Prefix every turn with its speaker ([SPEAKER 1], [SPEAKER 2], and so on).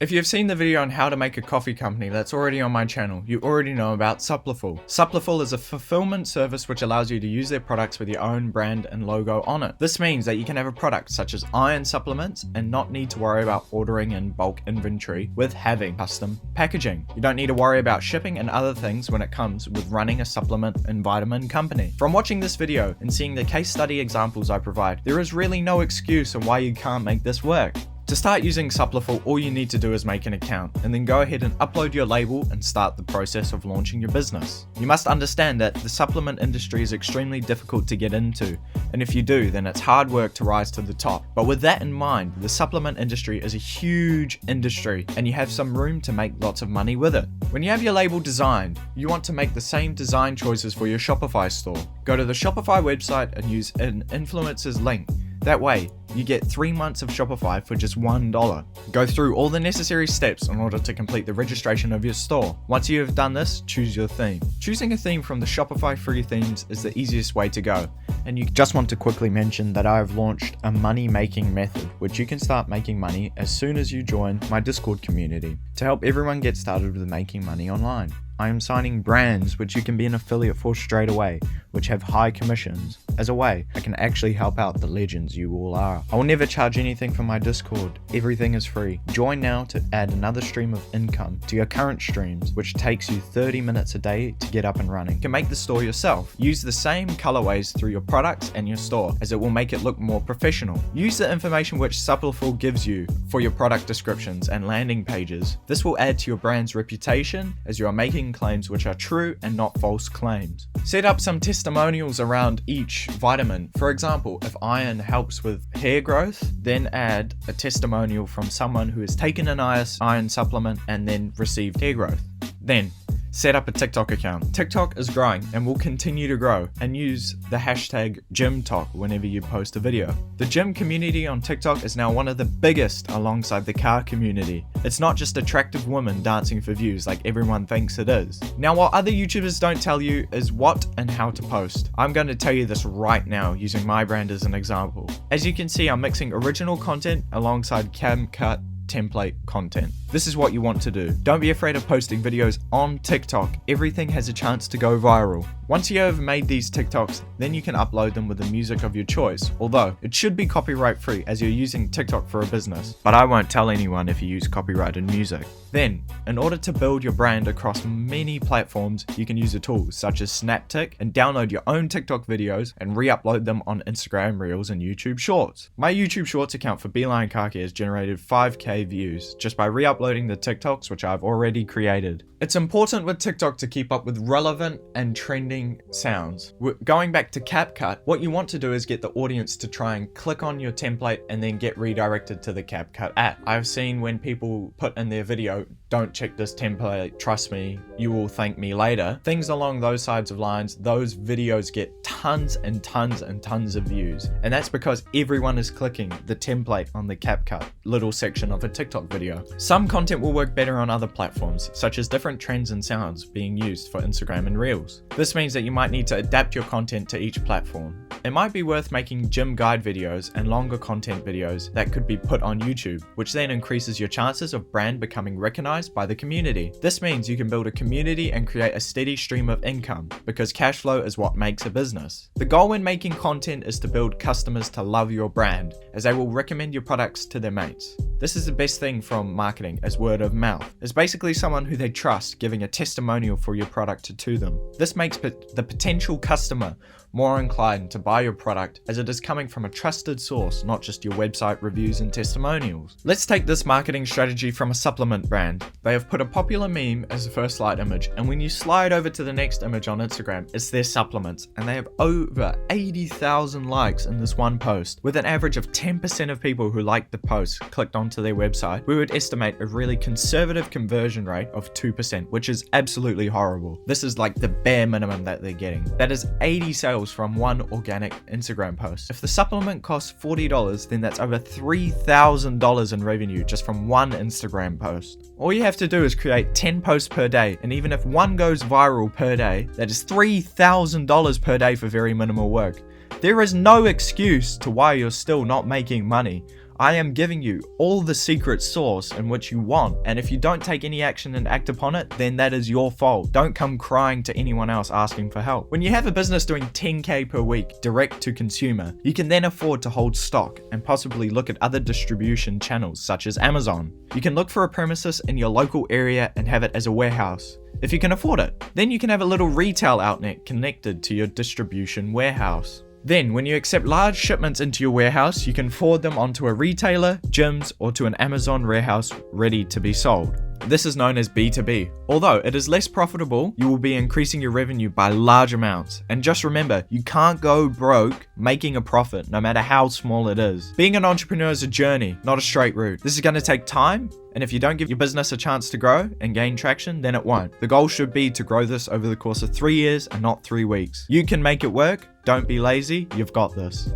[SPEAKER 1] If you've seen the video on how to make a coffee company that's already on my channel, you already know about Supliful. Supliful is a fulfillment service which allows you to use their products with your own brand and logo on it. This means that you can have a product such as iron supplements and not need to worry about ordering in bulk inventory with having custom packaging. You don't need to worry about shipping and other things when it comes with running a supplement and vitamin company. From watching this video and seeing the case study examples I provide, there is really no excuse on why you can't make this work. To start using Supliful, all you need to do is make an account, and then go ahead and upload your label and start the process of launching your business. You must understand that the supplement industry is extremely difficult to get into, and if you do, then it's hard work to rise to the top. But with that in mind, the supplement industry is a huge industry, and you have some room to make lots of money with it. When you have your label designed, you want to make the same design choices for your Shopify store. Go to the Shopify website and use an influencer's link. That way, you get 3 months of Shopify for just $1. Go through all the necessary steps in order to complete the registration of your store. Once you have done this, choose your theme. Choosing a theme from the Shopify free themes is the easiest way to go. And you just want to quickly mention that I have launched a money-making method, which you can start making money as soon as you join my Discord community to help everyone get started with making money online. I am signing brands which you can be an affiliate for straight away, which have high commissions. As a way, I can actually help out the legends you all are. I will never charge anything for my Discord. Everything is free. Join now to add another stream of income to your current streams, which takes you 30 minutes a day to get up and running. You can make the store yourself. Use the same colorways through your products and your store, as it will make it look more professional. Use the information which Supliful gives you for your product descriptions and landing pages. This will add to your brand's reputation, as you are making claims which are true and not false claims. Set up some testimonials around each vitamin. For example, if iron helps with hair growth, then add a testimonial from someone who has taken an iron supplement and then received hair growth. Then set up a TikTok account. TikTok is growing and will continue to grow, and use the hashtag GymTok whenever you post a video. The gym community on TikTok is now one of the biggest alongside the car community. It's not just attractive women dancing for views like everyone thinks it is. Now, what other YouTubers don't tell you is what and how to post. I'm going to tell you this right now using my brand as an example. As you can see, I'm mixing original content alongside CapCut template content. This is what you want to do. Don't be afraid of posting videos on TikTok. Everything has a chance to go viral. Once you have made these TikToks, then you can upload them with the music of your choice, although it should be copyright free as you're using TikTok for a business. But I won't tell anyone if you use copyrighted music. Then, in order to build your brand across many platforms, you can use a tool such as Snaptic and download your own TikTok videos and re-upload them on Instagram Reels and YouTube Shorts. My YouTube Shorts account for Beeline Car Care has generated 5k views just by re-uploading the TikToks which I've already created. It's important with TikTok to keep up with relevant and trending sounds. Going back to CapCut, what you want to do is get the audience to try and click on your template and then get redirected to the CapCut app. I've seen when people put in their video, "Don't check this template, trust me, you will thank me later." Things along those sides of lines, those videos get tons and tons and tons of views. And that's because everyone is clicking the template on the CapCut little section of a TikTok video. Some content will work better on other platforms, such as different trends and sounds being used for Instagram and Reels. This means that you might need to adapt your content to each platform. It might be worth making gym guide videos and longer content videos that could be put on YouTube, which then increases your chances of brand becoming recognized by the community. This means you can build a community and create a steady stream of income, because cash flow is what makes a business. The goal when making content is to build customers to love your brand, as they will recommend your products to their mates. This is the best thing from marketing, as word of mouth. It's basically someone who they trust giving a testimonial for your product to them. This makes the potential customer more inclined to buy your product, as it is coming from a trusted source, not just your website reviews and testimonials. Let's take this marketing strategy from a supplement brand. They have put a popular meme as the first slide image, and when you slide over to the next image on Instagram, it's their supplements, and they have over 80,000 likes in this one post. With an average of 10% of people who liked the post clicked onto their website, we would estimate a really conservative conversion rate of 2%, which is absolutely horrible. This is like the bare minimum that they're getting. That is 80 sales from one organic Instagram post. If the supplement costs $40, then that's over $3,000 in revenue just from one Instagram post. All you have to do is create 10 posts per day, and even if one goes viral per day, that is $3,000 per day for very minimal work. There is no excuse to why you're still not making money. I am giving you all the secret sauce in which you want, and if you don't take any action and act upon it, then that is your fault. Don't come crying to anyone else asking for help. When you have a business doing 10k per week direct to consumer, you can then afford to hold stock and possibly look at other distribution channels such as Amazon. You can look for a premises in your local area and have it as a warehouse. If you can afford it, then you can have a little retail outlet connected to your distribution warehouse. Then, when you accept large shipments into your warehouse, you can forward them onto a retailer, gyms, or to an Amazon warehouse ready to be sold. This is known as B2B. Although it is less profitable, you will be increasing your revenue by large amounts. And just remember, you can't go broke making a profit, no matter how small it is. Being an entrepreneur is a journey, not a straight route. This is going to take time, and if you don't give your business a chance to grow and gain traction, then it won't. The goal should be to grow this over the course of 3 years and not 3 weeks. You can make it work. Don't be lazy. You've got this.